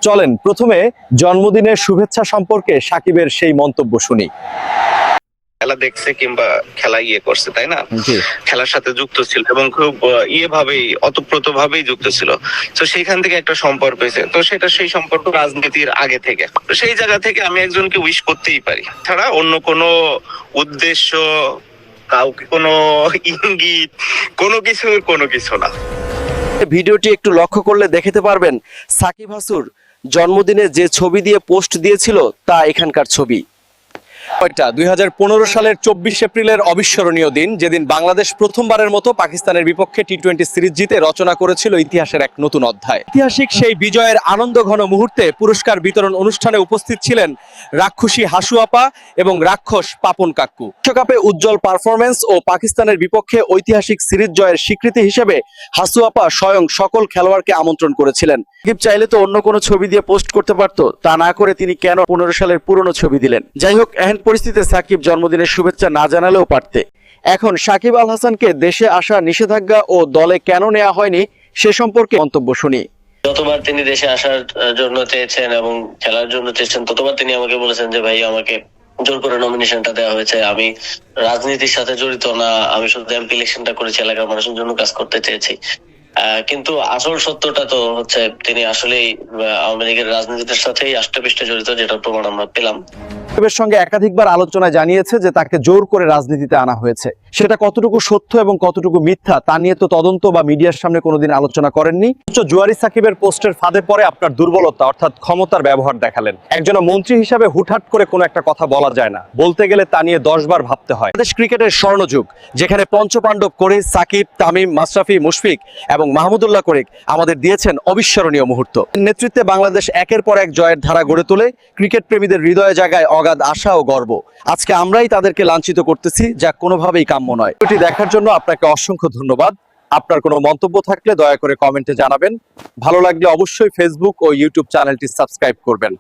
চলেন প্রথমে জন্মদিনের শুভেচ্ছা সম্পর্কে সাকিবের সেই মন্তব্য শুনি। খেলা দেখছে কিংবা খেলা করছে, তাই না? খেলার সাথে যুক্ত ছিল এবং খুব ভাবেই অতপ্রত ভাবেই যুক্ত ছিল। তো সেইখান থেকে একটা সম্পর্ক হয়েছে, তো সেটা সেই সম্পর্ক রাজনীতির আগে থেকে। তো সেই জায়গা থেকে আমি একজনকে উইশ করতেই পারি, ছাড়া অন্য কোনো উদ্দেশ্য, কাউকে কোনো ইঙ্গিত, কোনো কিছু না। ভিডিওটি একটু লক্ষ্য করলে দেখতে পারবেন সাকিব হাসুর জন্মদিনে যে ছবি দিয়ে পোস্ট দিয়েছিল তা এখানকার ছবি। 2015 সালের 24 এপ্রিলের অবিস্মরণীয় দিন, যেদিন বাংলাদেশ প্রথমবারের মতো পাকিস্তানের বিপক্ষে টি-20 সিরিজ জিতে রচনা করেছিল ইতিহাসের এক নতুন অধ্যায়। ঐতিহাসিক সেই বিজয়ের আনন্দঘন মুহূর্তে পুরস্কার বিতরণ অনুষ্ঠানে উপস্থিত ছিলেন রাক্ষসী হাসু আপা এবং রাক্ষস পাপন কাক্কু। বিশ্বকাপে উজ্জ্বল পারফরমেন্স ও পাকিস্তানের বিপক্ষে ঐতিহাসিক সিরিজ জয়ের স্বীকৃতি হিসেবে হাসু আপা স্বয়ং সকল খেলোয়াড়কে আমন্ত্রণ করেছিলেন। সাকিব চাইলে তো অন্য কোনো ছবি দিয়ে পোস্ট করতে পারতো, তা না করে তিনি কেন 15 সালের পুরনো ছবি দিলেন? যাই হোক, পরিস্থিতিতে সাকিব জন্মদিনের শুভেচ্ছা না জানালেও পারতে। এখন সাকিব আল হাসানকে দেশে আসা নিষেধাজ্ঞা ও দলে কেন নেওয়া হয়নি সে সম্পর্কে মন্তব্য শুনি। যতবার তিনি দেশে আসার জন্য চেয়েছেন এবং খেলার জন্য চেয়েছেন, ততবার তিনি আমাকে বলেছেন যে ভাই, আমাকে জোর করে নমিনেশনটা দেওয়া হয়েছে, আমি রাজনীতির সাথে জড়িত না, আমি শুধু এমপি ইলেকশনটা করেছি, এলাকার মানুষের জন্য কাজ করতে চেয়েছি। কিন্তু আসল সত্যটা তো হচ্ছে তিনি আসলেই আওয়ামী লীগের রাজনীতির সাথেই আষ্টেপৃষ্টে জড়িত, যেটার প্রমাণ আমরা পেলাম। সাকিবের সঙ্গে একাধিকবার আলোচনায় জানিয়েছে যে তাকে জোর করে রাজনীতিতে আনা হয়েছে। সেটা কতটুকু সত্য এবং কতটুকু মিথ্যা তা নিয়ে তো তদন্ত বা মিডিয়ার সামনে কোনোদিন আলোচনা করেননি। জুয়ারি সাকিবের পোস্টের ফাঁদে পড়ে আপনার দুর্বলতা অর্থাৎ ক্ষমতার ব্যবহার দেখালেন। একজন মন্ত্রী হিসাবে হুটহাট করে কোনো একটা কথা বলা যায় না, বলতে গেলে তা নিয়ে 10 বার ভাবতে হয়। বাংলাদেশ ক্রিকেটের স্বর্ণযুগ, যেখানে পঞ্চপাণ্ডব করে সাকিব, তামিম, মাশরাফি, মুশফিক এবং মাহমুদুল্লাহ করিক আমাদের দিয়েছেন অবিস্মরণীয় মুহূর্ত। নেতৃত্বে বাংলাদেশ একের পর এক জয়ের ধারা গড়ে তোলে, ক্রিকেট প্রেমীদের হৃদয়ে জাগায় অগাধ আশা ও গর্ব। আজকে আমরাই তাদেরকে লাঞ্ছিত করতেছি, যা কোনোভাবেই কাম্য নয়। এটি দেখার জন্য আপনাকে অসংখ্য ধন্যবাদ। আপনার কোনো মন্তব্য থাকলে দয়া করে কমেন্টে জানাবেন। ভালো লাগলে অবশ্যই ফেসবুক ও ইউটিউব চ্যানেলটি সাবস্ক্রাইব করবেন।